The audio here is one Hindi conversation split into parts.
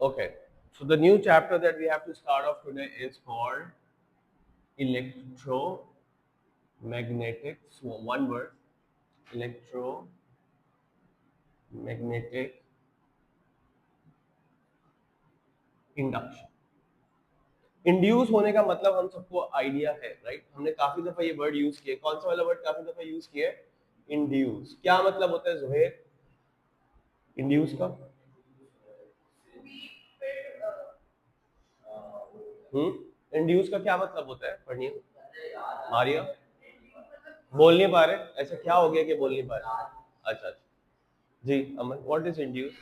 Okay, so the new chapter that we have to start off today is called electromagnetic. So one word, electromagnetic induction. Induce होने का मतलब हम सबको आइडिया है, राइट? हमने काफी दफा ये वर्ड यूज किया. कौन सा वाला वर्ड काफी दफा यूज किया है? इंड्यूस. क्या मतलब होता है जुहैर इंड्यूस का? इंड्यूस का क्या मतलब होता है? पढ़िए मारिया. बोल नहीं पा रहे? ऐसा क्या हो गया कि बोल नहीं पा रहे? अच्छा अच्छा. जी अमन, व्हाट इज इंड्यूस?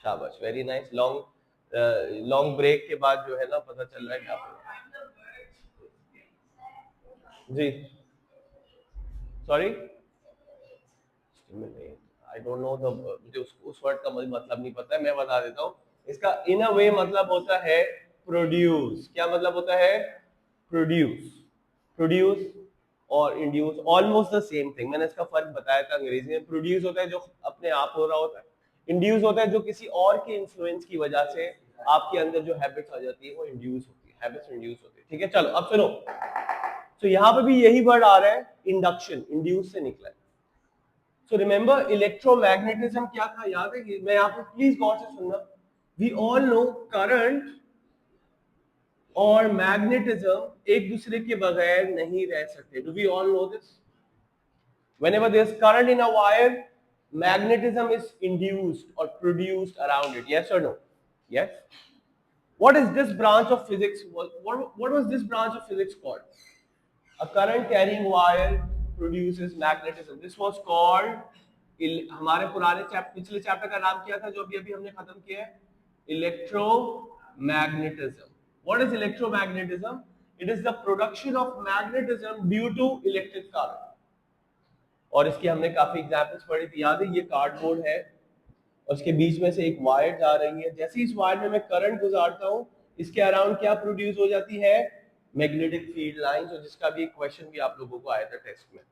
शाबाश, वेरी नाइस. लॉन्ग ब्रेक के बाद जो है ना पता चल रहा है कि आप. जी sorry, I don't know the, मुझे उस वर्ड का मुझे मतलब नहीं पता है. मैं बता देता हूँ. इसका इन अ वे मतलब होता है प्रोड्यूस. क्या मतलब होता है? प्रोड्यूस. प्रोड्यूस और induce almost the same thing. मैंने इसका फर्क बताया था अंग्रेजी में. प्रोड्यूस होता है जो अपने आप हो रहा होता है. इंड्यूस होता है जो किसी और के इन्फ्लुएंस की वजह से आपके अंदर जो हैबिट्स आ जाती है वो इंड्यूस होती है. हैबिट्स इंड्यूस होती है. ठीक है, चलो अब सुनो. तो यहाँ पे भी यही वर्ड आ रहा है, इंडक्शन. इंड्यूस से निकला है. सो रिमेंबर इलेक्ट्रोमैग्नेटिज्म क्या था, याद है? मैं यहाँ पे प्लीज गौर से सुनना. वी ऑल नो करंट और मैग्नेटिज्म एक दूसरे के बगैर नहीं रह सकते. Do we all know this? whenever there is current in a wire, magnetism is induced or produced around it. Yes or no? Yes. What is this branch of physics? What was this branch of physics called? A current carrying wire produces magnetism. This was called, हमारे पुराने पिछले चैप्टर का नाम क्या था जो अभी अभी हमने खत्म किया है? Electromagnetism. What is electromagnetism? It is the production of magnetism due to electric current. और इसकी हमने काफी एग्जांपल्स पढ़ी थी. याद है? ये कार्डबोर्ड है और उसके बीच में से एक वायर जा रही है. जैसे ही इस वायर में मैं करंट गुजारता हूँ, इसके अराउंड क्या प्रोड्यूस हो जाती है? Magnetic field lines. और जिसका भी एक क्वेश्चन भी आप लोगों को आया था टेस्ट में.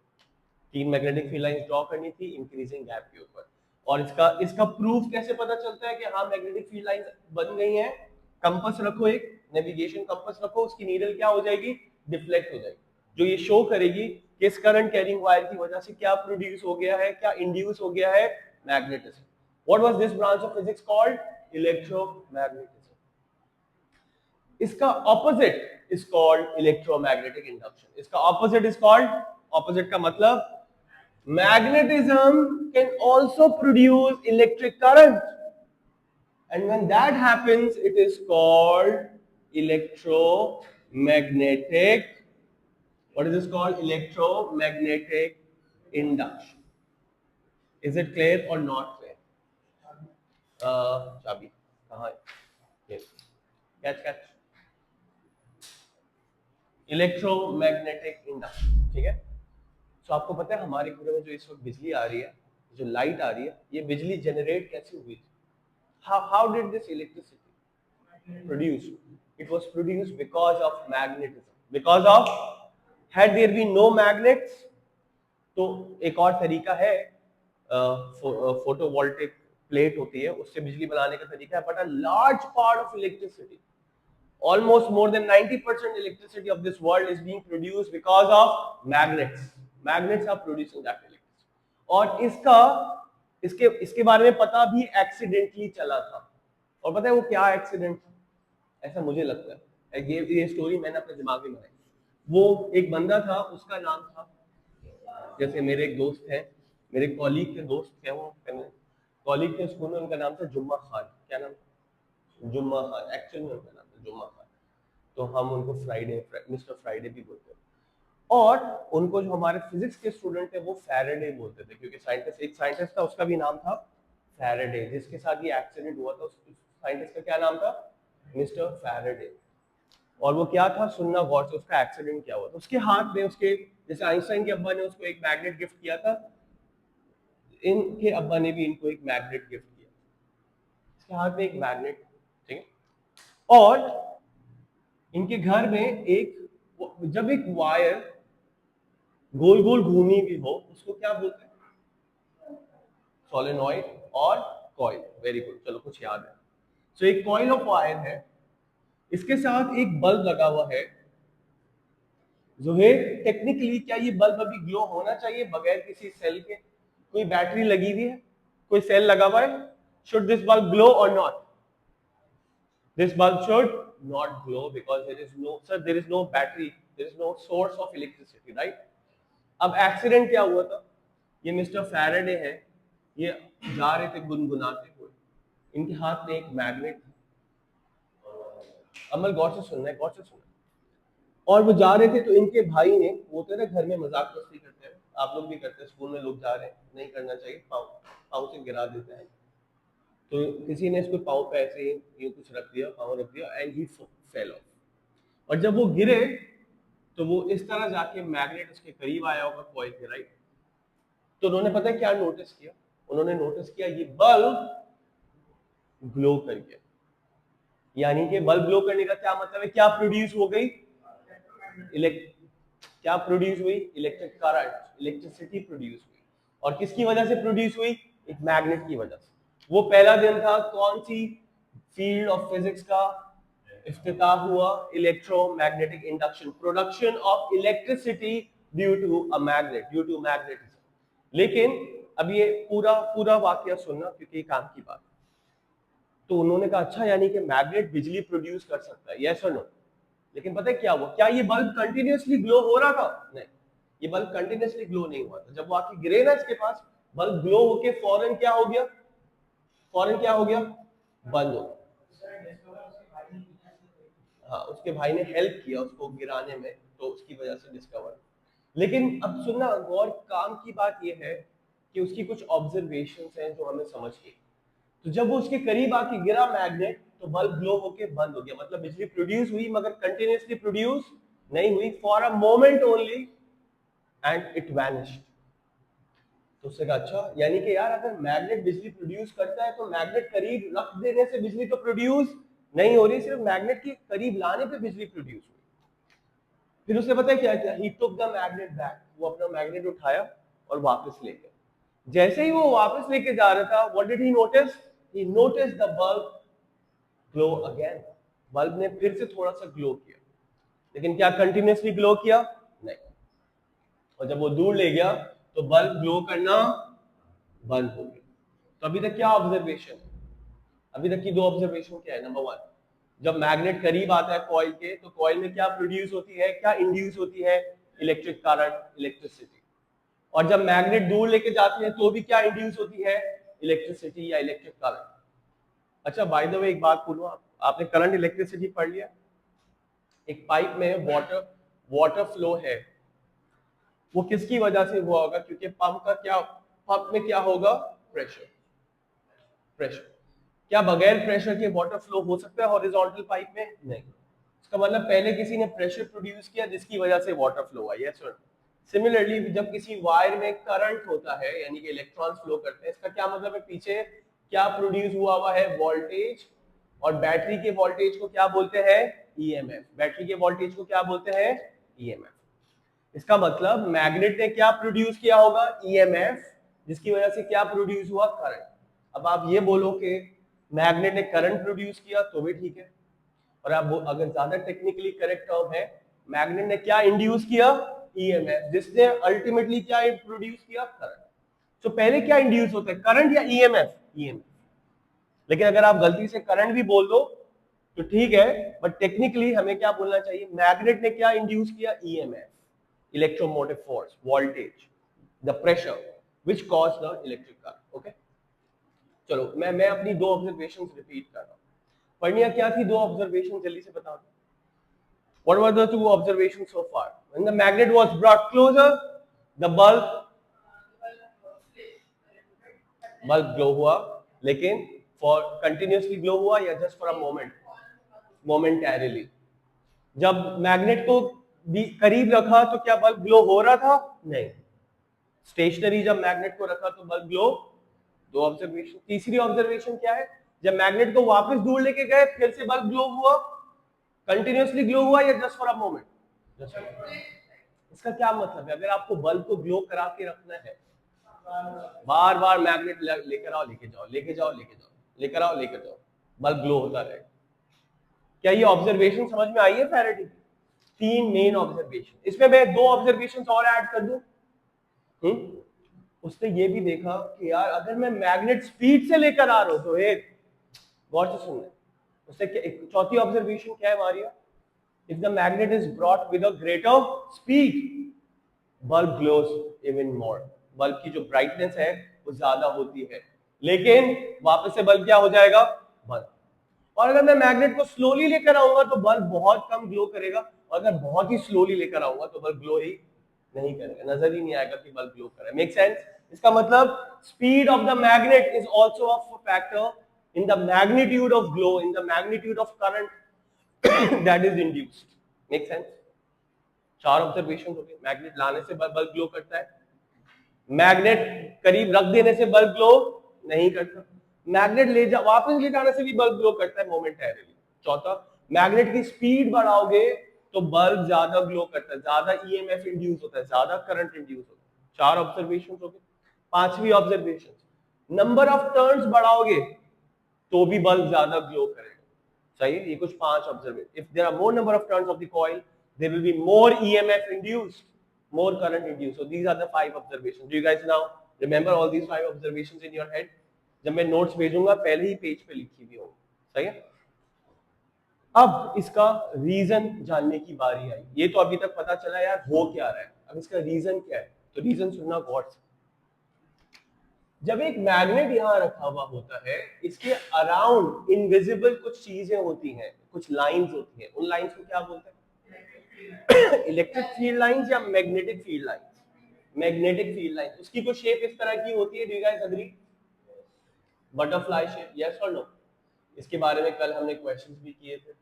3 मैग्नेटिक फील्ड लाइंस ड्रॉ करनी थी इंक्रीजिंग गैप के ऊपर. और इसका प्रूफ कैसे पता चलता है कि हाँ मैग्नेटिक फील्ड लाइंस बन गई हैं? कंपास रखो, एक नेविगेशन कंपास रखो, उसकी नीडल क्या हो जाएगी? डिफ्लेक्ट हो जाएगी, जो ये शो करेगी कि इस करंट कैरिंग वायर की वजह से क्या प्रोड्यूस हो गया है, क्या इंड्यूस हो गया है? Magnetism. What was this branch of physics called? Electromagnetism. इसका opposite is called electromagnetic induction. इसका opposite is called, opposite का मतलब magnetism can also produce electric current, and when that happens it is called electromagnetic. What is this called? Electromagnetic induction. Is it clear or not clear? चाबी कहाँ है? Yes. कैच. Electromagnetic induction. ठीक है. तो आपको पता है हमारे घरों में जो इस वक्त बिजली आ रही है, जो लाइट आ रही है, ये बिजली जनरेट कैसे हुई? How did this electricity produce? It was produced because of magnetism. Because of, had there been no magnets, तो एक और तरीका है, फोटोवोल्टिक प्लेट होती है, उससे बिजली बनाने का तरीका है. But a large part of electricity, almost more than 90% electricity of this world is being produced because of magnets. Magnets are producing that electricity. और इसके बारे में पता भी एक्सीडेंटली चला था. और पता है वो क्या एक्सीडेंट था? ऐसा मुझे लगता है, ये स्टोरी मैंने अपने दिमाग में बनाई. वो एक बंदा था, उसका नाम था, जैसे मेरे एक दोस्त है, मेरे कॉलीग के दोस्त थे, वो कॉलीग थे स्कूल में, उनका नाम था जुम्मा खान. क्या नाम? जुम्मा खान. एक्चुअल में उनका नाम था जुम्मा खान. तो हम उनको फ्राइडे, मिस्टर फ्राइडे भी बोलते हैं. और उनको जो हमारे फिजिक्स के स्टूडेंट थे वो फैराडे बोलते थे, क्योंकि साइंटिस्ट, एक साइंटिस्ट था उसका भी नाम था फैराडे. जिसके साथ ये एक्सीडेंट हुआ था उस साइंटिस्ट का क्या नाम था? Mister Faraday. और वो क्या था, सुनना गौर से, उसका एक्सीडेंट क्या हुआ था. उसके हाथ में, उसके जैसे आइंस्टाइन के अब्बा ने उसको एक मैग्नेट गिफ्ट किया था, इनके अब्बा ने भी इनको एक मैग्नेट गिफ्ट किया. इसके हाथ में एक मैग्नेट. ठीक है. और इनके घर में एक, जब एक वायर गोल गोल घूमी भी हो उसको क्या बोलते हैं? सोलेनॉइड और कॉइल. वेरी गुड, चलो कुछ याद है. तो एक कॉइल ऑफ वायर है, इसके साथ एक बल्ब लगा हुआ है। जोहेब, टेक्निकली क्या ये बल्ब अभी ग्लो होना चाहिए बगैर किसी सेल के? कोई बैटरी लगी हुई है, कोई सेल लगा हुआ है? शुड दिस बल्ब ग्लो और not? This bulb should not glow because there is no battery, there is no source of electricity, right? अब एक्सीडेंट क्या हुआ था? ये मिस्टर फैराडे है, ये जा रहे थे गुनगुनाते हुए, इनके हाथ में एक मैग्नेट था। अमल गौर से सुनना है, गौर से सुनना है। और वो जा रहे थे तो इनके भाई ने, वो तो ना घर में मजाक मस्ती करते हैं, आप लोग भी करते हैं, स्कूल में लोग जा रहे हैं, नहीं करना चाहिए, पाँव से गिरा देते हैं। तो किसी ने इसको पाँव पे ऐसे ही कुछ रख दिया, पाँव रख दिया, एंड ही फेल ऑफ। और जब वो गिरे तो वो इस तरह जाके मैग्नेट उसके करीब आया होगा कॉइल के, राइट? तो उन्होंने पता है क्या नोटिस किया? उन्होंने नोटिस किया ये बल्ब ग्लो कर गया। यानी कि बल्ब ग्लो करने का क्या मतलब है? क्या प्रोड्यूस हो गई? क्या प्रोड्यूस हुई? इलेक्ट्रिक करंट, इलेक्ट्रिसिटी प्रोड्यूस हुई। और किसकी वजह से प्रोड्यूस हुई? एक मैग्नेट की वजह से। वो पहला दिन था कौन सी फील्ड ऑफ फिजिक्स का इफ्तिताह हुआ? Electromagnetic induction, production of electricity due to a magnet, due to magnetism. लेकिन अब ये पूरा वाकया सुनना, क्योंकि ये काम की बात। तो उन्होंने कहा अच्छा, यानी कि मैग्नेट बिजली प्रोड्यूस कर सकता है, यस और नो? लेकिन पता है क्या हुआ? क्या ये बल्ब कंटिन्यूअसली ग्लो हो रहा था? नहीं, ये बल्ब कंटिन्यूअसली ग्लो नहीं हुआ था। जब वो आके गिरे ना इसके पास, बल्ब ग्लो होके फौरन क्या हो गया? फौरन क्या हो गया? बंद हो गया। हाँ, उसके भाई ने हेल्प किया उसको गिराने में, तो उसकी वजह से डिस्कवर। लेकिन अब सुनना गौर, काम की बात यह है कि उसकी कुछ ऑब्जर्वेशंस हैं जो हमें समझ गई। तो जब वो उसके करीब आके गिरा मैग्नेट, तो बल्ब ग्लो होके बंद हो गया। मतलब बिजली प्रोड्यूस हुई मगर कंटिन्यूअसली प्रोड्यूस नहीं हुई, for a moment only, and it vanished. तो उससे कहा अच्छा, यानी कि यार अगर मैग्नेट बिजली प्रोड्यूस करता है तो मैग्नेट करीब रख देने से बिजली तो प्रोड्यूस नहीं हो रही, सिर्फ मैग्नेट के करीब लाने पे बिजली प्रोड्यूस हुई। फिर उसने पता है क्या किया? ही टुक द मैग्नेट बैक, वो अपना मैग्नेट उठाया और वापस ले गया। जैसे ही वो वापस लेके जा रहा था, what did he notice? He notice the bulb glow again. Bulb ने फिर से थोड़ा सा ग्लो किया, लेकिन क्या कंटिन्यूअसली ग्लो किया? नहीं। और जब वो दूर ले गया तो बल्ब ग्लो करना बंद हो गया। तो अभी तक क्या ऑब्जर्वेशन? अभी तक की दो ऑब्जर्वेशन क्या है? नंबर वन, जब मैग्नेट करीब आता है कॉइल के, तो कॉइल में क्या प्रोड्यूस होती है, क्या इंड्यूस होती है? Electric current, electricity. और जब मैग्नेट दूर लेके जाते हैं तो भी क्या इंड्यूस होती है? इलेक्ट्रिसिटी या इलेक्ट्रिक करंट। अच्छा, बाय द वे एक बात बोलूं, आपने करंट इलेक्ट्रिसिटी पढ़ लिया? एक पाइप में वाटर फ्लो है, वो किसकी वजह से हुआ होगा? क्योंकि पंप में क्या होगा? प्रेशर। क्या बगैर प्रेशर के वाटर फ्लो हो सकता है हॉरिजॉन्टल पाइप में? नहीं। इसका मतलब पहले किसी ने प्रेशर प्रोड्यूस किया जिसकी वजह से वाटर फ्लो हुआ। Yes sir. सिमिलरली जब किसी वायर में करंट होता है, यानी कि इलेक्ट्रॉन्स फ्लो करते हैं, इसका क्या मतलब है? पीछे क्या प्रोड्यूस हुआ है? वोल्टेज। और बैटरी के वोल्टेज को क्या बोलते हैं? ईएमएफ। बैटरी के वोल्टेज को क्या बोलते हैं? ईएमएफ। इसका मतलब मैग्नेट ने क्या प्रोड्यूस किया होगा? ईएमएफ, जिसकी वजह से क्या प्रोड्यूस हुआ? करंट। अब आप ये बोलो कि मैग्नेट ने करंट प्रोड्यूस किया तो भी ठीक है, और आप अगर ज्यादा टेक्निकली करेक्ट टर्म है, मैग्नेट ने क्या इंड्यूस किया? ईएमएफ, जिसने अल्टीमेटली क्या प्रोड्यूस किया? करंट। तो पहले क्या इंड्यूस होता है, करंट या ईएमएफ? ईएमएफ। लेकिन अगर आप गलती से करंट भी बोल दो तो ठीक है, बट टेक्निकली हमें क्या बोलना चाहिए? मैग्नेट ने क्या इंड्यूस किया? EMF, electromotive force, voltage, the pressure which cause the electric current. Okay, चलो मैं अपनी दो ऑब्जर्वेशंस रिपीट कर रहा हूं। पढ़निया क्या थी? दो ऑब्जर्वेशन जल्दी से बता दो। What were the two observations so far? When the magnet was brought closer, the bulb glow हुआ, लेकिन for continuously glow हुआ या just for a moment? Momentarily. जब मैग्नेट को भी करीब रखा तो क्या बल्ब ग्लो हो रहा था? नहीं। स्टेशनरी जब मैग्नेट को रखा तो बल्ब ग्लो। दो ऑब्जर्वेशन। तीसरी ऑब्जर्वेशन क्या है? जब मैग्नेट को वापस दूर लेके गए फिर से बल्ब ग्लो हुआ, कंटिन्यूअसली ग्लो हुआ या जस्ट फॉर अ मोमेंट? इसका क्या मतलब है? अगर आपको बल्ब को ग्लो करा के रखना है, बार बार मैग्नेट लेकर आओ लेके जाओ, लेके जाओ लेके जाओ, लेकर आओ लेकर जाओ, बल्ब ग्लो होता रहेगा। क्या ये ऑब्जर्वेशन समझ में आई है फैराडे की? 3 मेन ऑब्जर्वेशन, इसमें मैं 2 ऑब्जर्वेशन और ऐड कर दूं। उसने ये भी देखा कि यार अगर मैं मैग्नेट स्पीड से लेकर आ रहा हूं तो एक गौर से सुनना, उसने चौथी ऑब्जर्वेशन क्या है Maria? If the magnet is brought with a greater speed, bulb glows even more, bulb की जो ब्राइटनेस है वो ज्यादा होती है, लेकिन वापस से बल्ब क्या हो जाएगा? बंद। और अगर मैं मैग्नेट को स्लोली लेकर आऊंगा तो बल्ब बहुत कम ग्लो करेगा, और अगर बहुत ही स्लोली लेकर आऊंगा तो बल्ब ग्लो ही नहीं करेगा, नजर ही नहीं आएगा कि बल्ब ग्लो कर रहा है। Make sense? इसका मतलब speed of the magnet is also a factor in the magnitude of glow, in the magnitude of current that is induced. Make sense? 4 observation हो गए। मैग्नेट लाने से बल्ब ग्लो करता है, मैग्नेट करीब रख देने से बल्ब ग्लो नहीं करता, मैग्नेट ले जा वापस ले जाने से भी बल्ब ग्लो करता है मोमेंटरीली। चौथा, मैग्नेट की स्पीड बढ़ाओगे तो बल्ब ज्यादा ग्लो करता है, ज्यादा ईएमएफ इंड्यूस होता है, ज्यादा करंट इंड्यूस होता है। 4 ऑब्जर्वेशन हो गए। पांचवी ऑब्जर्वेशन, नंबर ऑफ टर्न्स बढ़ाओगे तो भी बल्ब ज्यादा ग्लो करेगा। सही, ये कुछ 5 observation. If there are more number of turns of the coil, there will be more EMF induced, more current induced. So these are the 5 observations. Do you guys now remember all these 5 observations in your head? जब मैं नोट्स भेजूंगा पहले ही पेज पे लिखी हुई होंगी। सही है? अब इसका रीजन जानने की बारी आई। ये तो अभी तक पता चला यार हो क्या रहा है, अब इसका रीजन क्या है? तो रीजन सुनना गौर से। जब एक मैग्नेट यहां रखा हुआ होता है, इसके अराउंड इनविजिबल कुछ चीजें होती हैं, कुछ लाइंस होती हैं। उन लाइंस को क्या बोलते हैं? इलेक्ट्रिक फील्ड लाइंस या magnetic field lines? Magnetic field lines. उसकी कुछ शेप इस तरह की होती है। Do you guys agree? Butterfly shape, yes और नो? इसके बारे में कल हमने क्वेश्चंस भी किए थे,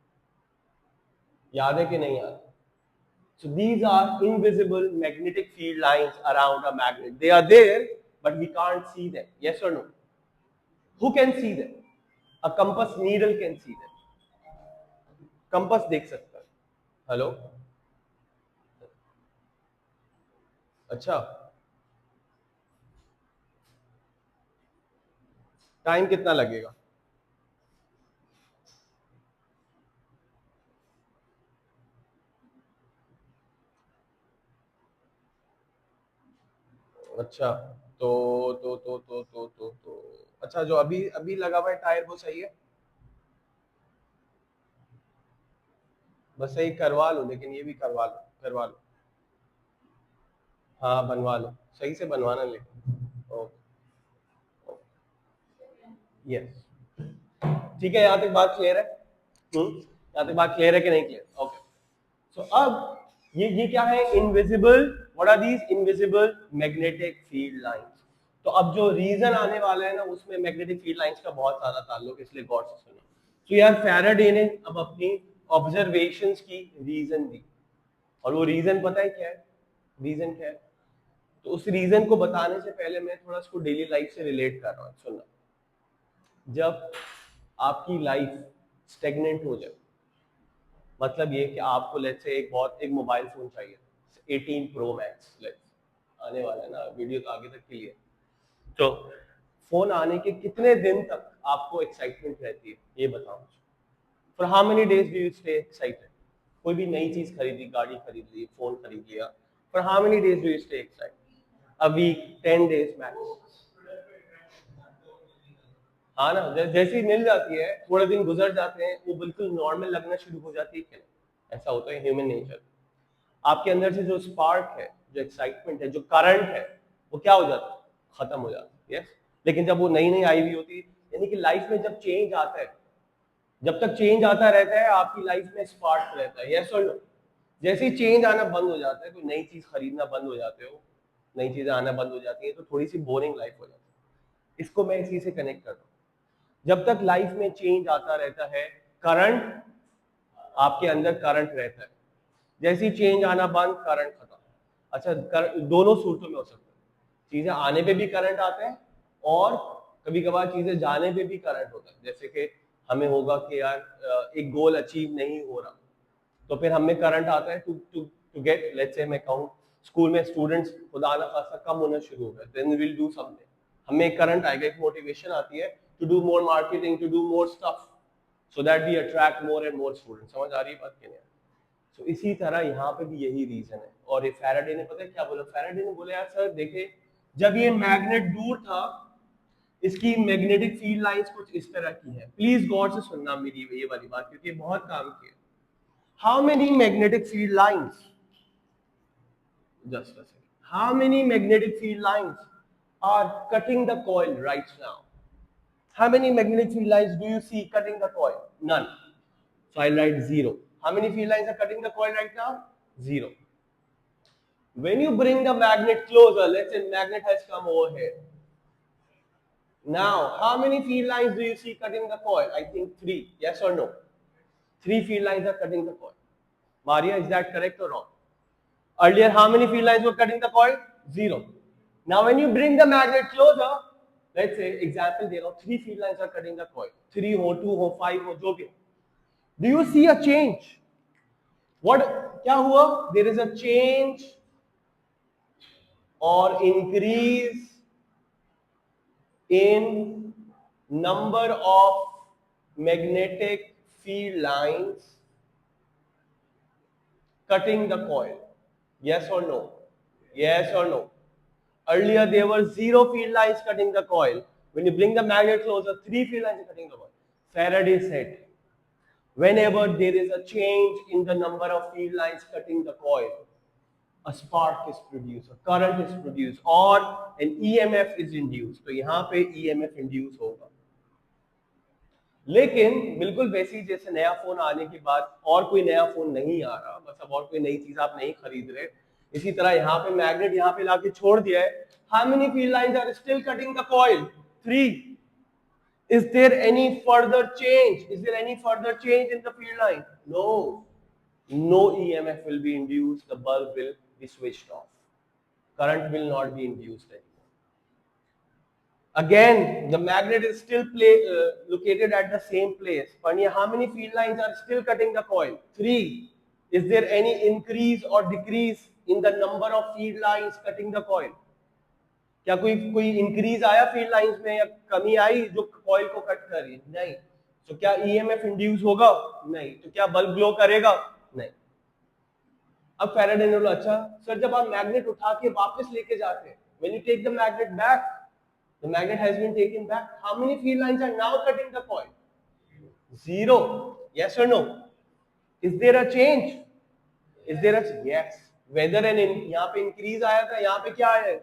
याद है कि नहीं याद? So these are invisible magnetic field lines around a magnet. They are there, but we can't see them. Yes or no? Who can see them? A compass needle can see them. Compass देख सकता है। हेलो? अच्छा, टाइम कितना लगेगा? अच्छा, अच्छा, जो अभी अभी लगा हुआ है टायर वो सही है? बस सही करवा लो, लेकिन ये भी करवा लो। हाँ बनवा लो, सही से बनवाना लेकिन। ओके, यस, ठीक है। यहाँ तक बात क्लियर है? यहाँ तक बात क्लियर है कि नहीं क्लियर? ओके। सो अब ये क्या है? Invisible. What are these? Invisible magnetic field lines. तो अब जो रीजन आने वाला है ना, उसमें मैग्नेटिक फील्ड लाइंस का बहुत ज्यादा ताल्लुक, इसलिए गौर से सुनो। तो यार फैराडे ने अब अपनी ऑब्जर्वेशंस की रीजन दी, और वो रीजन पता है क्या है? रीजन क्या है? तो उस रीजन को बताने से पहले मैं थोड़ा इसको डेली लाइफ से रिलेट कर रहा हूँ। सुनना, जब आपकी लाइफ स्टेगनेंट हो जाए, मतलब ये कि आपको लेट्स से एक मोबाइल फोन चाहिए, 18 प्रो मैक्स लेट्स, आने वाला है ना, वीडियो तो आगे तक के लिए। तो फोन आने के कितने दिन तक आपको एक्साइटमेंट रहती है, ये बताओ। For how many days do you stay excited? कोई भी नई चीज खरीदी, गाड़ी खरीद ली, फोन खरीद लिया, for how many days do you stay excited? A week, 10 days max. हाँ ना, जैसे ही मिल जाती है, थोड़े दिन गुजर जाते हैं, वो बिल्कुल नॉर्मल लगना शुरू हो जाती है कि नहीं? ऐसा होता है ह्यूमन नेचर। आपके अंदर से जो स्पार्क है, जो एक्साइटमेंट है, जो करंट है, वो क्या हो जाता है? खत्म हो जाता है। यस। लेकिन जब वो नई नई आई हुई होती है, यानी कि लाइफ में जब चेंज आता है, जब तक चेंज आता रहता है आपकी लाइफ में स्पार्क रहता है। यस और नो? जैसे ही चेंज आना बंद हो जाता है, कोई नई चीज खरीदना बंद हो जाते हो, नई चीजें आना बंद हो जाती है, तो थोड़ी सी बोरिंग लाइफ हो जाती है। इसको मैं इसी से कनेक्ट करता हूँ। जब तक लाइफ में चेंज आता रहता है, करंट, आपके अंदर करंट रहता है, जैसे ही चेंज आना बंद, करंट खत्म। अच्छा, दोनों सूरतों में हो सकता है, चीजें आने पे भी करंट आते हैं, और कभी कभार चीजें जाने पे भी करंट होता है। जैसे कि हमें होगा कि यार एक गोल अचीव नहीं हो रहा, तो फिर हमें करंट आता है टू गेट, लेट्स से मैं कहूँ स्कूल में स्टूडेंट्स खुदा ना खासा कम होना शुरू हो गए, then we will do something, हमें एक करंट आएगा, एक मोटिवेशन आती है to do more marketing, to do more stuff. so that we attract more and more students. समझ आ रही है बात कि नहीं? तो इसी तरह यहाँ पे भी यही रीजन है। और ये फैराडे ने पता है क्या बोला? फैराडे ने बोला यार सर देखे, जब ये मैग्नेट दूर था इसकी मैग्नेटिक फील्ड लाइंस कुछ इस तरह की है। प्लीज गौर से सुनना मेरी ये वाली बात, क्योंकि बहुत काम की है। How many magnetic field lines, just a second, how many magnetic field lines are cutting the coil right now? How many magnetic field lines do you see cutting the coil? None. So I'll write 0. How many field lines are cutting the coil right now? 0. When you bring the magnet closer, let's say magnet has come over here. Now, how many field lines do you see cutting the coil? I think 3. Yes or no? 3 field lines are cutting the coil. Maria, is that correct or wrong? Earlier, how many field lines were cutting the coil? 0. Now, when you bring the magnet closer, let's say, example, there are 3 field lines are cutting the coil. 3 ho, 2 ho, 5 ho, jo bhi. Do you see a change? What? Kya hua? There is a change or increase in number of magnetic field lines cutting the coil. Yes or no? Yes or no? Earlier there were 0 field lines cutting the coil. When you bring the magnet closer, 3 field lines are cutting the coil. Faraday said, whenever there is a change in the number of field lines cutting the coil, a spark is produced, a current is produced, or an EMF is induced. तो यहाँ पे EMF induce होगा। लेकिन बिल्कुल वैसी जैसे नया फोन आने के बाद और कोई नया फोन नहीं आ रहा, मतलब और कोई नई चीज आप नहीं खरीद रहे, इसी तरह यहाँ पे मैग्नेट यहाँ पे लाके छोड़ दिया है। How many field lines are still cutting the coil? 3. Is there any further change? Is there any further change in the field line? No. No EMF will be induced. The bulb will be switched off. Current will not be induced anymore. Again, the magnet is still located at the same place. Panya, how many field lines are still cutting the coil? 3. Is there any increase or decrease in the number of field lines cutting the coil? क्या कोई इंक्रीज आया फील्ड लाइंस में या कमी आई जो कॉइल को कट कर रही है? नहीं। तो क्या ईएमएफ इंड्यूस होगा? नहीं। तो क्या बल्ब ग्लो करेगा? नहीं। अब फैराडे ने बोला अच्छा सर, जब आप मैग्नेट उठा के वापस लेके जाते हैं, when you take the magnet back, the magnet has been taken back, how many field lines are now cutting the coil? 0. Yes और no? Is there a change? Is there a yes? Whether and यहाँ पे इंक्रीज आया था, यहाँ पे क्या आया?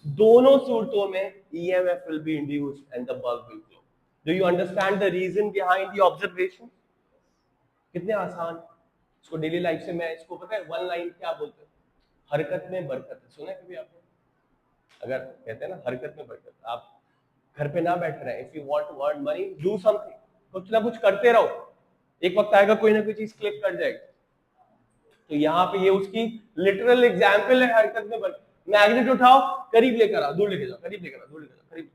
दोनों सूरतों में EMF will be induced and the bulb will glow. Do you understand the reason behind the observation? कितने आसान। इसको डेली लाइफ से मैं इसको पता है वन लाइन क्या बोलते हैं? हरकत में बरकत। सुना है कभी आपने? अगर कहते हैं ना हरकत में बरकत, आप घर पे ना बैठ रहे, if you want to earn money, do something, कुछ ना कुछ करते रहो, एक वक्त आएगा कोई ना कोई चीज क्लिक कर जाएगी। तो यहाँ पे ये उसकी लिटरल एग्जाम्पल है हरकत में बरकत। मैग्नेट उठाओ, करीब लेकर आओ, दूर लेके जाओ, करीब लेकर आओ, दूर लेकर जाओ, करीब।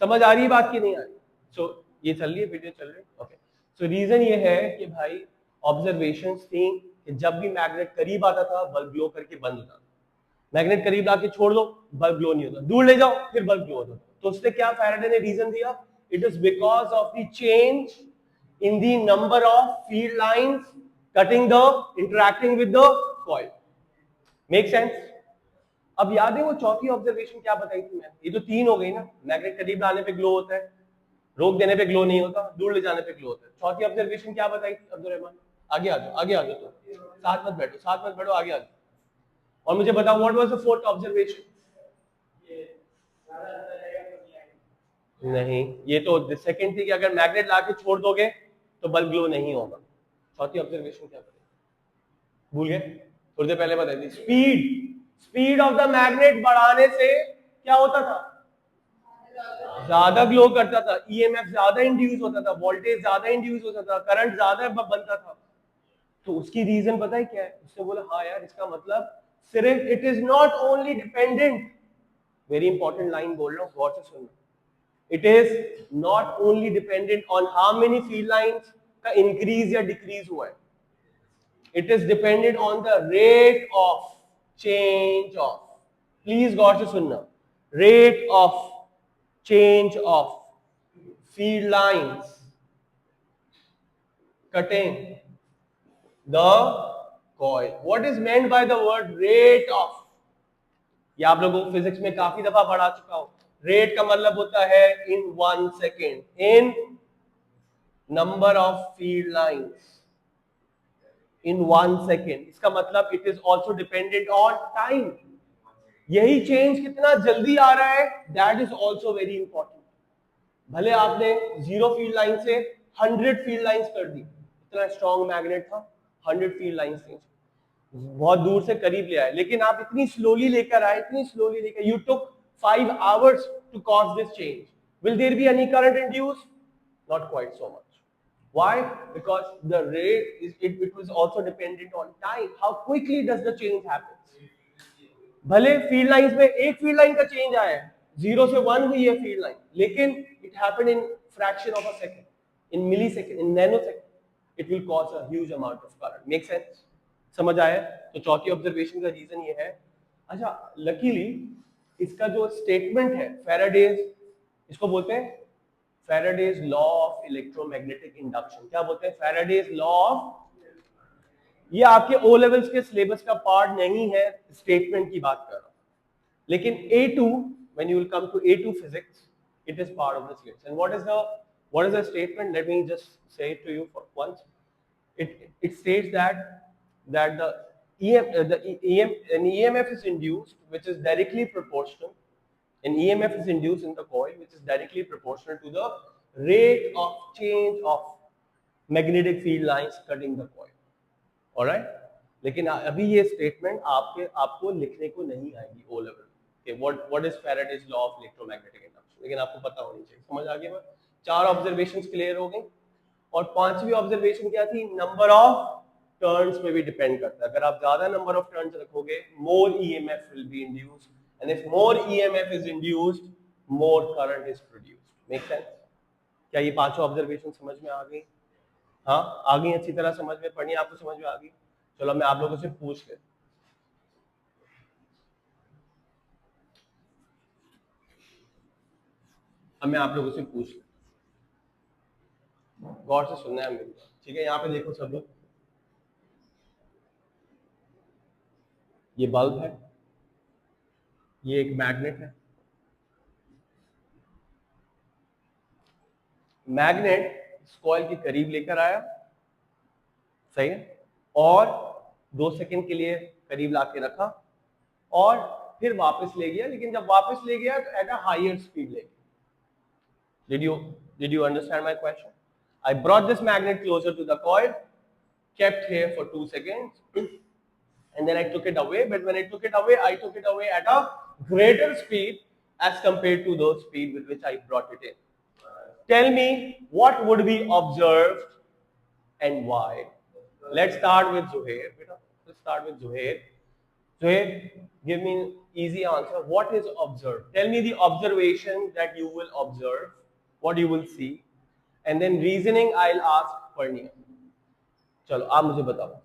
समझ आ रही है बात की नहीं आ रही? सो ये चल रही है, वीडियो चल रही है, ओके। सो रीजन ये है कि भाई ऑब्जर्वेशंस थी कि जब भी मैग्नेट करीब आता था बल्ब ग्लो करके बंद होता था। मैग्नेट करीब लाके छोड़ दो, बल्ब ग्लो नहीं होता, दूर ले जाओ, फिर बल्ब ग्लो होता। तो उससे क्या फैराडे ने रीजन दिया? It is because of the change in the number of field lines cutting the interacting with the coil. Make sense? अब याद है वो चौथी ऑब्जर्वेशन क्या बताई थी मैंने? ये तो 3 हो गई ना, मैग्नेट करीब लाने पे ग्लो होता है, रोक देने पे ग्लो नहीं होता, दूर ले जाने पे ग्लो होता है। चौथी ऑब्जर्वेशन क्या बताई थी अब्दुल रहमान? आगे आ जाओ, आगे आ जाओ, तो साथ मत बैठो, साथ मत बैठो, आगे आ जाओ और मुझे बताओ what was the fourth observation? नहीं, ये तो सेकंड थी कि अगर मैग्नेट लाके छोड़ दोगे तो बल्ब ग्लो नहीं होगा। चौथी ऑब्जर्वेशन क्या बताई? भूल गए? थोड़ी देर पहले बताई थी। स्पीड ऑफ द मैग्नेट बढ़ाने से क्या होता था? ज्यादा ग्लो करता था, ईएमएफ ज्यादा इंड्यूस होता था, वोल्टेज ज्यादा इंड्यूस होता था, करंट ज्यादा बनता था। तो उसकी रीजन पता है क्या है? उसने बोला हाँ यार, इसका मतलब सिर्फ it is not only dependent, very important line बोल रहा हूं, गौर से सुनना, it is not only dependent on how many field lines का इंक्रीज या डिक्रीज हुआ है, it is dependent on the rate of change of, please गौर से सुनना, rate of change of field lines cutting the coil. What is meant by the word rate of? ये आप लोगों को फिजिक्स में काफी दफा पढ़ा चुका हूं. रेट का मतलब होता है in 1 second, in number of field lines, in 1 second. इसका मतलब it is also dependent on time. यही चेंज कितना जल्दी आ रहा है, that is also very important. भले आपने 0 फील्ड लाइन से 100 फील्ड लाइंस कर दी, इतना स्ट्रॉन्ग मैग्नेट था, 100 फील्ड लाइंस थी, बहुत दूर से करीब ले आए, लेकिन आप इतनी स्लोली लेकर आए, इतनी स्लोली लेकर, you took 5 hours to cause this change. Will there be any current induced? Not quite so much. Why? Because the rate is it was also dependent on time. How quickly does the change happen? भले फील्ड लाइंस में एक फील्ड लाइन का चेंज आया है, 0 से 1 हुई है फील्ड लाइन, लेकिन it happened in fraction of a second, in millisecond, in nanosecond. It will cause a huge amount of current. Make sense? समझ आया? तो चौथी ऑब्जर्वेशन का रीजन ये है. अच्छा, लकीली इसका जो स्टेटमेंट है फैराडेज, इसको बोलते हैं Faraday's law of electromagnetic induction. क्या बोलते हैं? Faraday's law of. ये आपके ओ लेवल्स के सिलेबस का पार्ट नहीं है, स्टेटमेंट की बात कर रहा हूं, लेकिन A2 when you will come to A2 physics, it is part of the syllabus. And what is the statement? Let me just say it to you for once. It states that an EMF is induced which is directly proportional. An EMF is induced in the coil which is directly proportional to the rate of change of magnetic field lines cutting the coil. Alright? लेकिन अभी ये स्टेटमेंट आपको लिखने को नहीं आएगी O level. Okay, what is Faraday's law of electromagnetic induction? लेकिन आपको पता होनी चाहिए. समझ आ गया? 4 ऑब्जर्वेशंस क्लियर हो गई. और पांचवी ऑब्जर्वेशन क्या थी? नंबर ऑफ टर्न्स पे भी डिपेंड करता है. अगर आप ज्यादा नंबर ऑफ टर्न्स रखोगे, more EMF will be induced, and if more EMF is induced, more current is produced. Make sense? क्या ये पांचों ऑब्जर्वेशन समझ में आ गई? हाँ, आ गई अच्छी तरह समझ में? पढ़नी आपको समझ में आ गई? चलो मैं आप लोगों से पूछ ले. अब मैं आप लोगों से पूछ ले, गौर से सुनना है मेरी बात, ठीक है? यहाँ पे देखो सब लोग, ये बल्ब है, ये एक मैग्नेट है. मैग्नेट इस कॉइल के करीब लेकर आया, सही है, और 2 सेकंड के लिए करीब लाके रखा और फिर वापस ले गया. लेकिन जब वापस ले गया तो एट अ हायर स्पीड ले गया. Did you understand my question? I brought this magnet closer to the coil, kept here for 2 seconds, and then I took it away. But when I took it away at a greater speed as compared to the speed with which I brought it in. Tell me what would be observed and why. Let's start with Zuhair. Let's start with Zuhair. Zuhair, give me an easy answer. What is observed? Tell me the observation that you will observe, what you will see, and then reasoning I'll ask Parnia. चलो आप मुझे बताओ.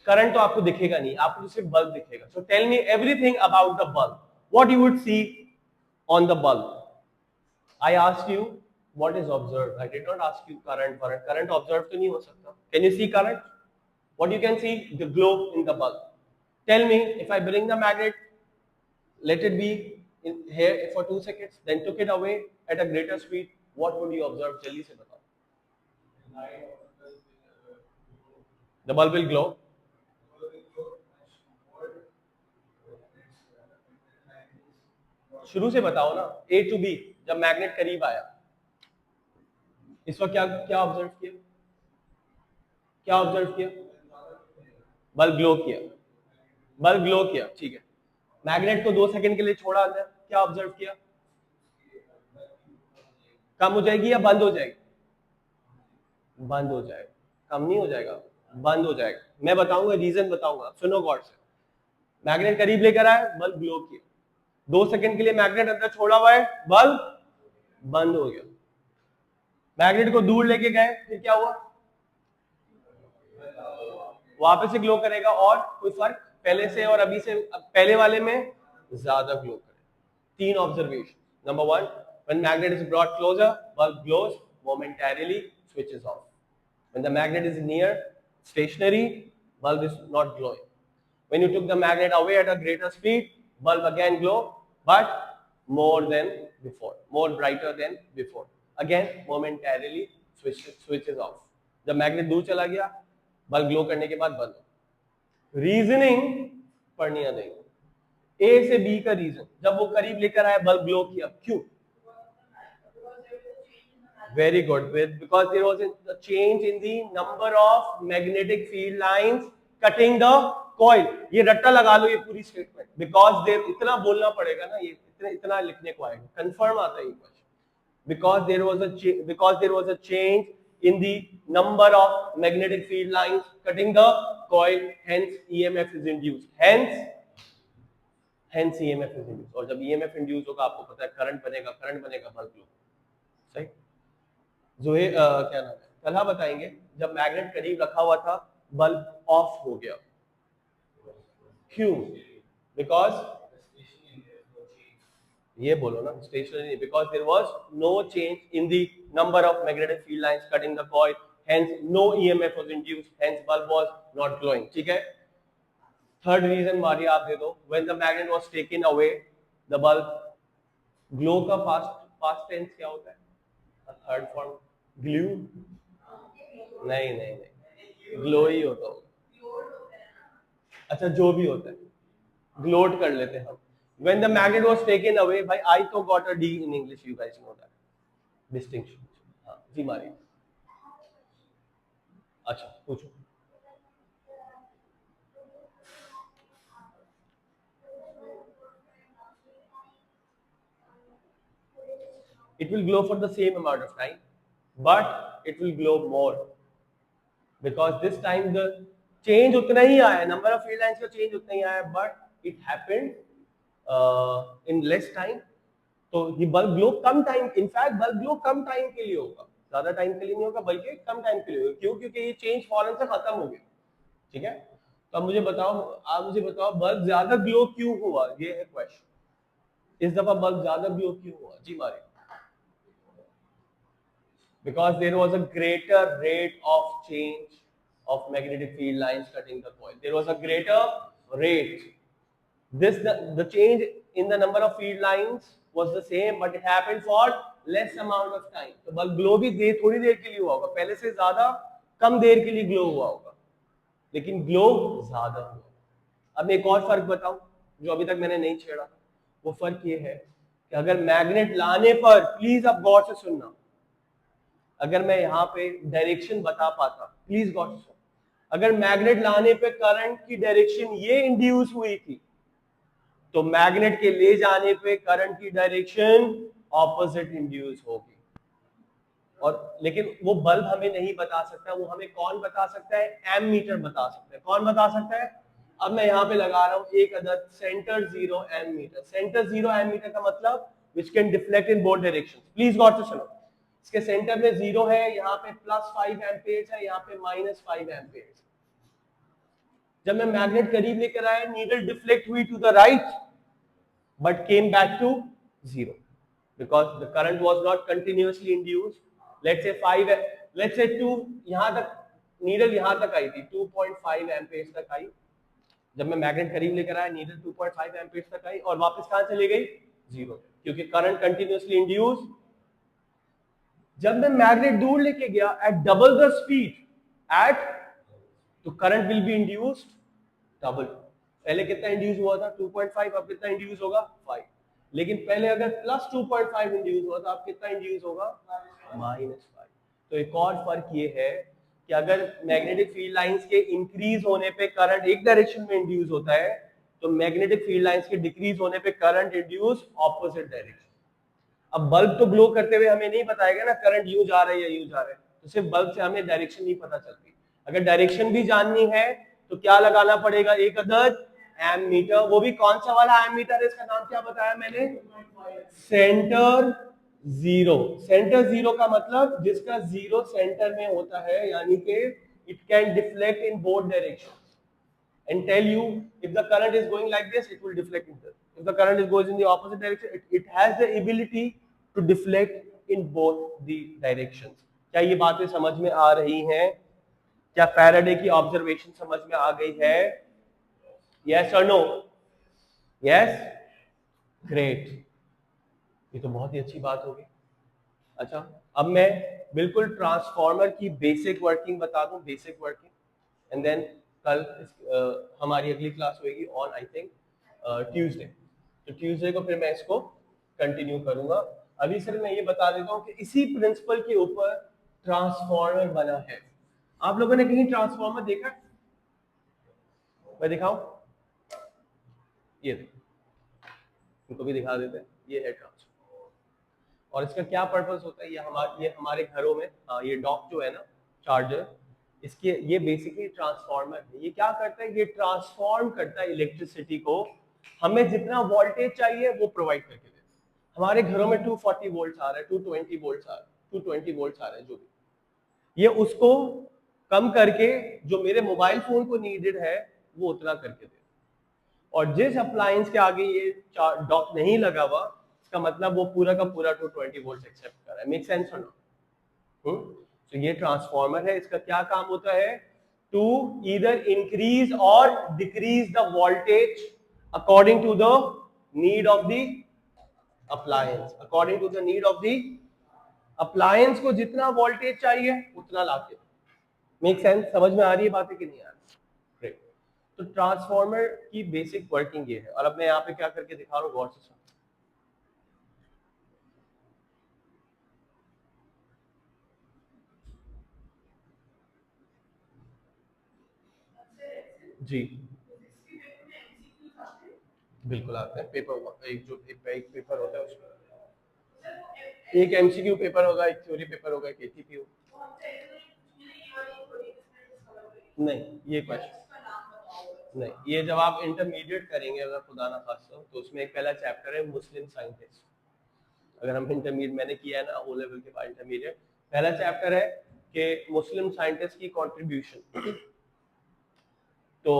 करंट तो आपको दिखेगा नहीं, आपको सिर्फ बल्ब दिखेगा. So tell me everything about the bulb. What you would see on the bulb. I asked you what is observed. I did not ask you current. Current observed तो नहीं हो सकता. Can you see current? What you can see? The glow in the bulb. Tell me, if I bring the magnet, let it be in here for 2 seconds, then took it away at a greater speed, what would you observe? जल्दी से बताओ. The bulb will glow. शुरू से बताओ ना. A to B, जब मैग्नेट करीब आया, इस वक्त क्या ऑब्जर्व किया? क्या ऑब्जर्व किया? बल्ब ग्लो किया. बल्ब ग्लो किया, ठीक है. मैग्नेट को 2 सेकंड के लिए छोड़ा अंदर, क्या ऑब्जर्व किया? कम हो जाएगी या बंद हो जाएगी? बंद हो जाएगा. कम नहीं हो जाएगा, बंद हो जाएगा. मैं बताऊंगा, रीजन बताऊंगा, सुनो गौर से. मैग्नेट करीब लेकर आए, बल्ब ग्लो किया. 2 सेकंड के लिए मैग्नेट अंदर छोड़ा हुआ है, बल्ब बंद हो गया. मैग्नेट को दूर लेके गए, फिर क्या हुआ? वापस से ग्लो करेगा. और कोई फर्क पहले से और अभी से? पहले वाले में ज्यादा ग्लो करे. 3 observation. Number 1, when magnet is brought closer, bulb glows. momentarily switches off. When the magnet is near stationary, bulb is not glowing. When you took the magnet away at a greater speed, bulb again glow, but more than before, more brighter than before. Again momentarily switches off. जब मैग्नेट दूर चला गया, बल्ब ग्लो करने के बाद बंद हो. रीजनिंग पढ़नी है देखो. ए से बी का रीजन, जब वो करीब लेकर आया बल्ब ग्लो किया, क्यों? Very good. Because there was a change in the number of magnetic field lines cutting the coil. ये रट्टा लगा लो ये पूरी स्टेटमेंट. Because there, इतना बोलना पड़ेगा ना, ये इतना लिखने को आएगा. Confirm आता है ये question. Because there was a change in the number of magnetic field lines cutting the coil, hence EMF is induced. Hence EMF is induced. और जब EMF induced होगा, आपको पता है करंट बनेगा, बल्ब ग्लो. सही. क्या नाम है, कल बताएंगे. जब मैग्नेट करीब रखा हुआ था, बल्ब ऑफ हो गया. क्यों? बिकॉज ये बोलो ना, stationary. Because there was no change in the number of magnetic field lines cutting the coil, hence no EMF was induced, hence bulb was not glowing. ठीक है. थर्ड रीजन मारिया आप दे दो. When the magnet was taken away, the bulb glow का पास्ट टेंस क्या होता है? Third form glue. नहीं, ग्लो ही होता होगा. अच्छा, जो भी होता है ग्लोड कर लेते हैं हम. When the magnet was taken away, by I तो got a D in English, you guys know that distinction. हाँ जी मारी. अच्छा पूछो. It will glow for the same amount of time, but it will glow more because this time the change उतना ही आया, number of field lines का change उतना ही आया, but it happened in less time. तो ये बल्ब ग्लो कम टाइम, इनफैक्ट बल्ब ग्लो कम टाइम के लिए होगा, ज्यादा टाइम के लिए नहीं होगा, बल्कि कम टाइम के लिए होगा. क्यों? क्योंकि ये चेंज फौरन से खत्म हो गया. ठीक है. तो अब आप मुझे बताओ बल्ब ज्यादा ग्लो क्यों हुआ, ये है क्वेश्चन. इस दफा बल्ब ज्यादा ग्लो क्यों हुआ? जी मारे. Because there was a greater rate of change of magnetic field lines cutting the coil. There was a greater rate. The change in the number of field lines was the same, but it happened for less amount of time. तो बल्ब ग्लो भी थोड़ी देर के लिए हुआ होगा, पहले से ज्यादा कम देर के लिए ग्लो हुआ होगा, लेकिन ग्लो ज्यादा हुआ. अब एक और फर्क बताऊं जो अभी तक मैंने नहीं छेड़ा. वो फर्क ये है कि अगर मैग्नेट लाने पर, प्लीज अब गौर से सुनना, अगर मैं यहाँ पे डायरेक्शन बता पाता, प्लीज गौर से सुनो, अगर मैग्नेट लाने पे करंट की डायरेक्शन ये इंड्यूस हुई थी, तो मैग्नेट के ले जाने पे करंट की डायरेक्शन ऑपोजिट इंड्यूस होगी. और लेकिन वो बल्ब हमें नहीं बता सकता, वो हमें कौन बता सकता है? एमीटर बता सकता है. कौन बता सकता है? अब मैं यहाँ पे लगा रहा हूँ एक अदद center zero ammeter. Center zero ammeter का मतलब which can deflect in both direction. Please गौर से सुनो. इसके सेंटर में जीरो है, यहाँ पे +5 एम्पेयर्स है, यहाँ पे -5 एम्पेयर्स. जब मैं मैग्नेट करीब लेकर आया, नीडल डिफ्लेक्ट हुई to the right but came back to zero because the current was not continuously induced. Let's say 5, let's say 2, यहाँ तक नीडल यहाँ तक आई थी, 2.5 एम्पेयर्स तक आई. जब मैं मैग्नेट करीब लेकर आया, नीडल 2.5 एम्पेयर्स तक आई और वापस कहां चली गई? जीरो, क्योंकि करंट कंटिन्यूअसली इंड्यूस्ड. जब मैं मैग्नेट दूर लेके गया एट डबल द स्पीड तो current will be induced double. पहले कितना इंड्यूस हुआ था? 2.5. अब कितना इंड्यूस होगा? 5. लेकिन पहले अगर +2.5 इंड्यूस हुआ तो अब कितना इंड्यूस होगा? -5. तो एक और फर्क ये है कि अगर मैग्नेटिक फील्ड लाइंस के इंक्रीज होने पे करंट एक डायरेक्शन में इंड्यूस होता है, तो मैग्नेटिक फील्ड लाइंस के डिक्रीज होने पे करंट इंड्यूस ऑपोजिट डायरेक्शन. अब बल्ब तो ग्लो करते हुए हमें नहीं बताएगा ना करंट यूं जा रहा है या यूं जा रहा है, तो सिर्फ बल्ब से हमें डायरेक्शन नहीं पता चलती. अगर डायरेक्शन भी जाननी है तो क्या लगाना पड़ेगा? एक अदद एमीटर. वो भी कौन सा वाला एमीटर है? इसका नाम क्या बताया मैंने? Centre zero. सेंटर जीरो का मतलब जिसका जीरो सेंटर में होता है, यानी कि it can deflect in both directions and tell you if the current is going like this, it will deflect in this. If the current is goes in the opposite direction, it has the ability to deflect in both the directions. क्या ये बातें समझ में आ रही हैं? क्या फैराडे की ऑब्जर्वेशन समझ में आ गई है? Yes or no? Yes? Great. ये तो बहुत ही अच्छी बात होगी. अच्छा, अब मैं बिल्कुल ट्रांसफॉर्मर की बेसिक वर्किंग बता दूं, बेसिक वर्किंग, एंड देन कल हमारी अगली क्लास होगी ऑन आई थिंक ट्यूसडे. तो ट्यूसडे को फिर मैं इसको कंटिन्यू करूंगा. अभी सिर्फ मैं ये बता देता हूँ कि इसी प्रिंसिपल के ऊपर ट्रांसफॉर्मर बना है. आप लोगों ने कहीं ट्रांसफॉर्मर देखा? मैं दिखाऊं? ये इनको भी दिखा देते हैं. ये है ट्रांसफॉर्मर और इसका क्या पर्पस होता है. ये हमारे घरों में ये डॉक जो है ना, चार्जर, इसके ये बेसिकली ट्रांसफॉर्मर है. ये क्या करता है? ये ट्रांसफॉर्म करता है इलेक्ट्रिसिटी को. हमें जितना वोल्टेज चाहिए वो प्रोवाइड करके देता है. हमारे घरों में 240 वोल्ट आ रहा है, 220 वोल्ट आ रहा है, 220 वोल्ट आ रहा है, जो भी, ये उसको कम करके जो मेरे मोबाइल फोन को नीडेड है वो उतना करके दे. और जिस अप्लायंस के आगे ये डॉक नहीं लगा हुआ, इसका मतलब वो पूरा का पूरा 220 वोल्ट एक्सेप्ट कर रहा है. मेक सेंस और नो? तो ये ट्रांसफॉर्मर है. इसका क्या काम होता है? टू ईदर इंक्रीज और decrease the voltage according to the need of the appliance. According to the need of the appliance को जितना वोल्टेज चाहिए उतना लाके. Make sense? समझ में आ रही है बातें कि नहीं आ रही? ग्रेट. तो ट्रांसफॉर्मर की बेसिक वर्किंग ये है. और अब मैं यहाँ पे क्या करके दिखा रहा हूँ, गौर से सुनो. जी बिल्कुल आते हैं. पेपर एक पेपर होता है, उसमें एक एमसीक्यू पेपर होगा, एक थ्योरी पेपर होगा, एक एटीपी होगा. नहीं, ये क्वेश्चन नहीं. ये जब आप इंटरमीडिएट करेंगे अगर खुदा ना खास्ता, तो उसमें एक पहला चैप्टर है मुस्लिम साइंटिस्ट. अगर हम इंटरमीडिएट, मैंने किया है ना ओ लेवल के बाद इंटरमीडिएट, पहला चैप्टर है कि मुस्लिम साइंटिस्ट की कंट्रीब्यूशन. तो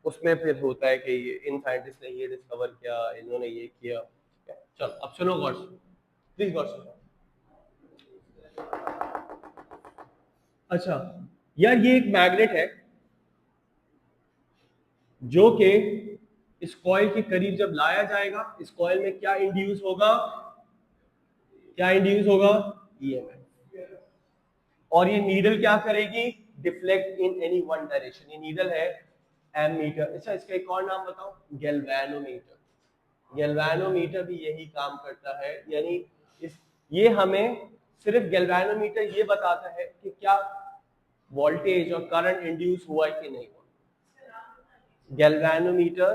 उसमें फिर होता है कि ये इन साइंटिस्ट ने ये डिस्कवर किया, इन्होंने ये किया. चलो अब सुनो गौर से, प्लीज गौर से. अच्छा यार, ये एक मैग्नेट है जो कि इस कॉइल के करीब जब लाया जाएगा, इस कॉइल में क्या इंड्यूस होगा? क्या इंड्यूस होगा? ईएमएफ. और ये नीडल क्या करेगी? Deflect in any one direction. ये नीडल है एमीटर. अच्छा, इसका एक और नाम बताओ, गैल्वेनोमीटर. गैल्वेनोमीटर भी यही काम करता है. यानी ये हमें सिर्फ गैल्वेनोमीटर ये बताता है कि क्या वोल्टेज और करंट इंड्यूस हुआ है कि नहीं हुआ. गैल्वेनोमीटर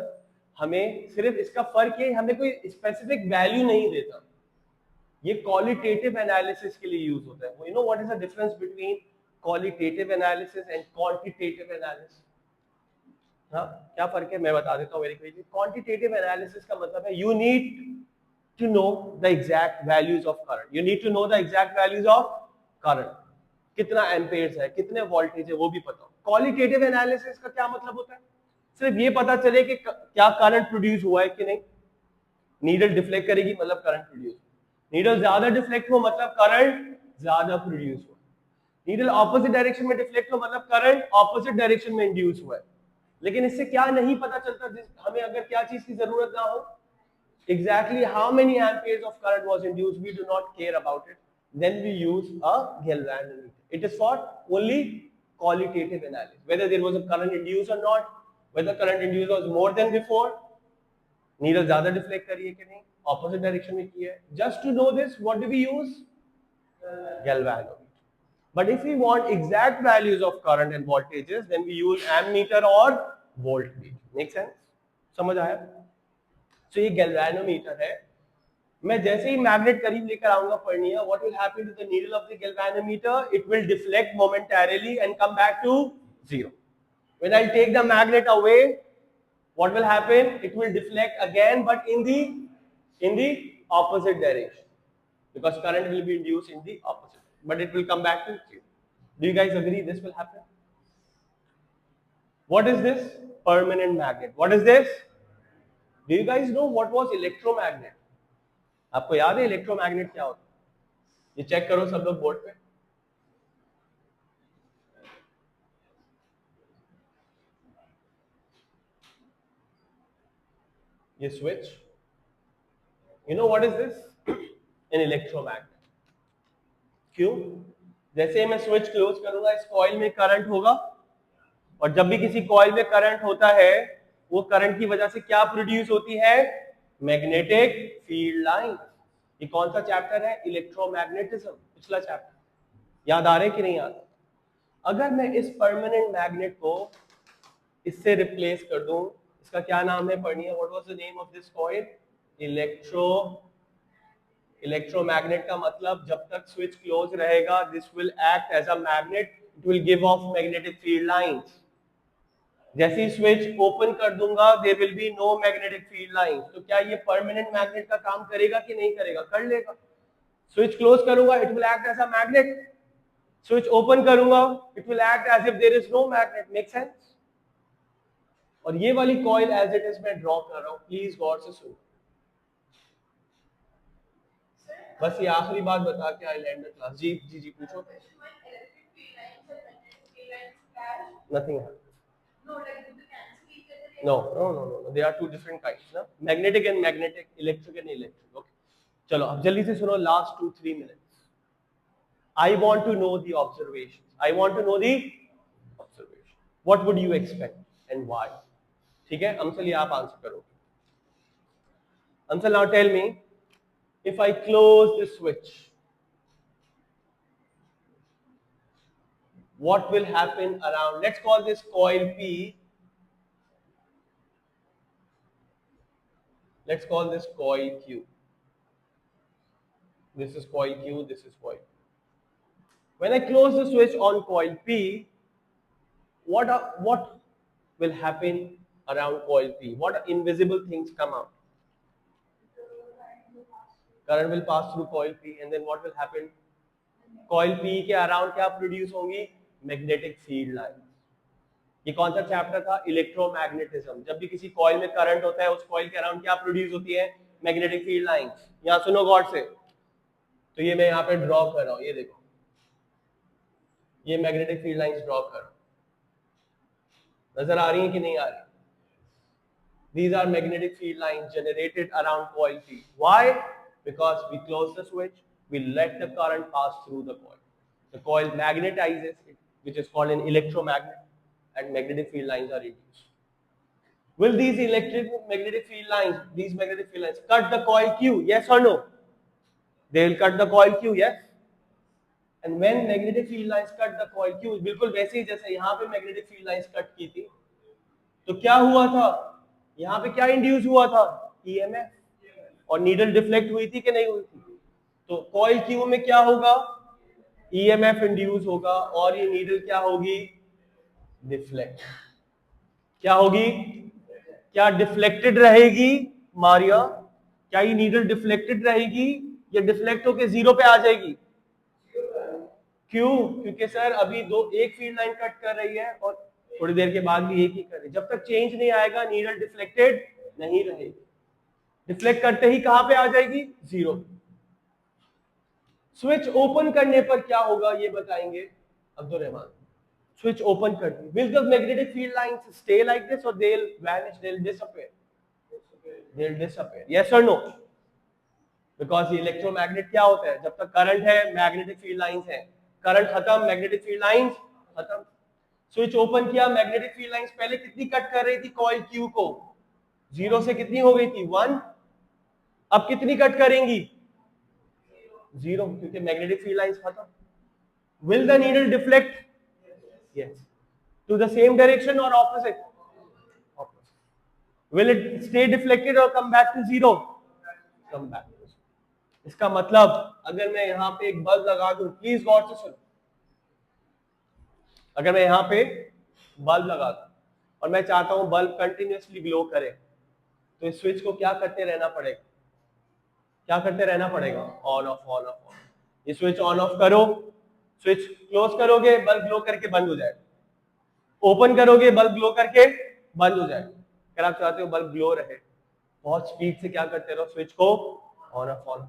हमें सिर्फ इसका फर्क है, हमें कोई स्पेसिफिक वैल्यू नहीं देता. ये क्वालिटेटिव एनालिसिस के लिए यूज होता है. You know what is the difference between qualitative analysis and quantitative analysis? हाँ, क्या फर्क है मैं बता देता हूँ वेरी क्विकली. क्वांटिटेटिव एनालिसिस का मतलब है you need to know the exact values of current. You need to know the exact values of current. कितना एम्पेयर्स है, कितने वोल्टेज है, वो भी पता हो. क्वालिटेटिव एनालिसिस का क्या मतलब होता है? सिर्फ ये पता चले कि क्या करंट प्रोड्यूस हुआ है कि नहीं. नीडल डिफ्लेक्ट करेगी मतलब करंट प्रोड्यूस. नीडल ज्यादा डिफ्लेक्ट हो मतलब करंट ज्यादा प्रोड्यूस हो. नीडल ऑपोजिट डायरेक्शन में डिफ्लेक्ट हो मतलब करंट ऑपोजिट डायरेक्शन में इंड्यूस हुआ है. लेकिन इससे क्या नहीं पता चलता, हमें अगर क्या चीज की जरूरत ना हो, exactly how many amperes of current was induced, we do not care about it. Then we use a galvanometer. It is for only qualitative analysis, whether there was a current induced or not, whether current induced was more than before, needle ज़्यादा deflect करी है कि नहीं, opposite direction में की है. Just to know this, what do we use? Galvanometer. But if we want exact values of current and voltages, then we use ammeter or voltmeter. Make sense? समझ आया? तो ये गैल्वेनोमीटर है. मैं जैसे ही मैग्नेट करीब लेकर आऊंगा पढ़निया, what will happen to the needle of the galvanometer? It will deflect momentarily and come back to zero. When I take the magnet away, what will happen? It will deflect again but in the opposite direction, because current will be induced in the opposite, but it will come back to zero. Do you guys agree this will happen? What is this? Permanent magnet. What is this? Do you guys know what was electromagnet? आपको याद है इलेक्ट्रोमैग्नेट क्या होता है? ये चेक करो सब लोग बोर्ड पे। ये switch, you know what is this? An electromagnet. क्यों? जैसे ही मैं स्विच क्लोज करूंगा इस कॉइल में करंट होगा, और जब भी किसी कॉइल में करंट होता है वो करंट की वजह से क्या प्रोड्यूस होती है? Magnetic field line. ये कौन सा चैप्टर है? इलेक्ट्रोमैग्नेटिज्म, पिछला चैप्टर। याद आ रहे कि नहीं याद? अगर मैं इस परमानेंट मैग्नेट को इससे रिप्लेस कर दूं, इसका क्या नाम है पढ़िए, what was the name of this coil? Electromagnet का मतलब जब तक स्विच क्लोज रहेगा this will act as a magnet, it will give off magnetic field lines. जैसे ही स्विच ओपन कर दूंगा there will be no magnetic field lines. तो क्या ये परमानेंट मैग्नेट का काम करेगा कि नहीं करेगा? कर लेगा। स्विच क्लोज करूंगा it will act as a magnet, switch open करूंगा it will act as if there is no magnet. Make sense? और ये वाली कॉइल एज इट इज मैं ड्रॉ कर रहा हूं, प्लीज गौर से सुनो। बस ये आखिरी बात बता के आई लैंड द क्लास। जी जी जी पूछो। नथिंग है। No. They are two different kinds, ना? Magnetic and magnetic, electric and electric. Okay. चलो अब जल्दी से सुनो last 2-3 minutes. I want to know the observations. I want to know the observation. What would you expect and why? ठीक है, Amsal ये आप आंसर करो। Amsal now tell me, if I close the switch, what will happen around? Let's call this coil P. Let's call this coil Q. This is coil Q, this is coil Q. When I close the switch on coil P, what will happen around coil P? What invisible things come out? Current will pass through coil P, and then what will happen? Coil P के around क्या produce होंगी? Magnetic field lines. ये कौन सा चैप्टर था? इलेक्ट्रोमैग्नेटिज्म। जब भी किसी कॉइल में करंट होता है उस कॉइल के अराउंड क्या प्रोड्यूस होती है? Magnetic field lines. यहाँ सुनो गौर से, तो ये मैं यहाँ पे ड्रॉ कर रहा हूँ, ये देखो, ये मैग्नेटिक फील्ड लाइंस ड्रॉ कर रहा हूँ। नजर आ रही है कि नहीं आ रही? These are magnetic field lines generated around coil P. Why? Because we close the switch, we let the current pass through the coil. The coil magnetizes it, which is called an electromagnet, and magnetic field lines are induced. Will these magnetic field lines cut the coil Q? Yes or no? They will cut the coil Q, yes? And when magnetic field lines cut the coil Q, बिल्कुल वैसे ही जैसे यहाँ पे magnetic field lines cut की थी, तो क्या हुआ था? यहाँ पे क्या इंड्यूस हुआ था? EMF, और नीडल डिफ्लेक्ट हुई थी कि नहीं हुई थी? तो कॉइल Q में क्या होगा? EMF इंड्यूस होगा, और ये नीडल क्या होगी? डिफ्लेक्ट। क्या होगी? क्या डिफ्लेक्टेड रहेगी मारिया? क्या ये नीडल डिफ्लेक्टेड रहेगी या डिफ्लेक्ट होके जीरो पे आ जाएगी? क्यों? क्योंकि सर अभी एक फील्ड लाइन कट कर रही है और थोड़ी देर के बाद भी एक ही कर रही है। जब तक चेंज नहीं आएगा नीडल डिफ्लेक्टेड नहीं रहेगी। डिफ्लेक्ट करते ही कहां पे आ जाएगी? जीरो। स्विच ओपन करने पर क्या होगा ये बताएंगे अब्दुल रहमान। Switch open कर दी, will the magnetic field lines stay like this or they'll vanish, they'll disappear? They'll disappear. Yes or no? Because electromagnet क्या होता है? जब तक करंट है मैग्नेटिक फील्ड लाइंस है, करंट खत्म मैग्नेटिक फील्ड लाइंस खत्म। स्विच ओपन किया, मैग्नेटिक फील्ड लाइंस पहले कितनी कट कर रही थी कॉइल Q को? जीरो से कितनी हो गई थी? 1। अब कितनी कट करेंगी? जीरो, क्योंकि मैग्नेटिक फील्ड लाइंस खत्म। Will the needle deflect? Yes. To the same direction or opposite? Opposite. Will it stay deflected or come back to zero? Come back to zero. इसका मतलब अगर मैं यहाँ पे एक बल्ब लगा दूं, प्लीज गौर से सुनो, अगर मैं यहाँ पे बल्ब लगा दूं और मैं चाहता हूं बल्ब कंटिन्यूअसली ग्लो करे, तो इस स्विच को क्या करते रहना पड़ेगा? क्या करते रहना पड़ेगा? On off on off on. ये स्विच ऑन ऑफ करो, स्विच क्लोज करोगे बल्ब ग्लो करके बंद हो जाएगा, ओपन करोगे बल्ब ग्लो करके बंद हो जाएगा। अगर आप चाहते हो बल्ब ग्लो रहे, बहुत स्पीड से क्या करते रहो, स्विच को ऑन ऑफ ऑन।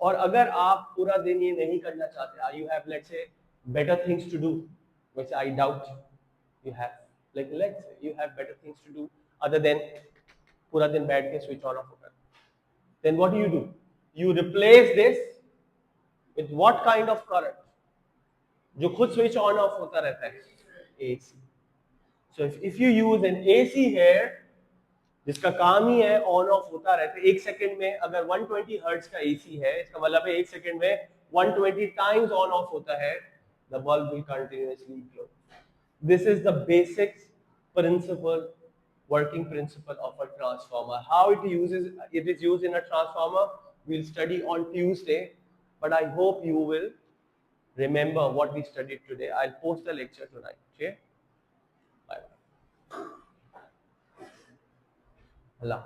और अगर आप पूरा दिन ये नहीं करना चाहते, you have let's say better things to do, which I doubt you have, like let's say you have better things to do other than पूरा दिन बैठ के switch on off होकर, then what do? You replace this with what kind of current? जो खुद switch on off होता रहता है, AC. So if you use an AC here, जिसका काम ही है ऑन ऑफ होता रहता है, एक सेकंड में अगर 120 हर्ट्ज का एसी है, इसका मतलब है एक सेकंड में 120 टाइम्स ऑन ऑफ होता है, the bulb will continuously glow. This is the basic principle, working principle of a transformer. How it is used in a transformer, we'll study on Tuesday, but I hope you will remember what we studied today. I'll post the lecture tonight. Okay, bye bye. Allah.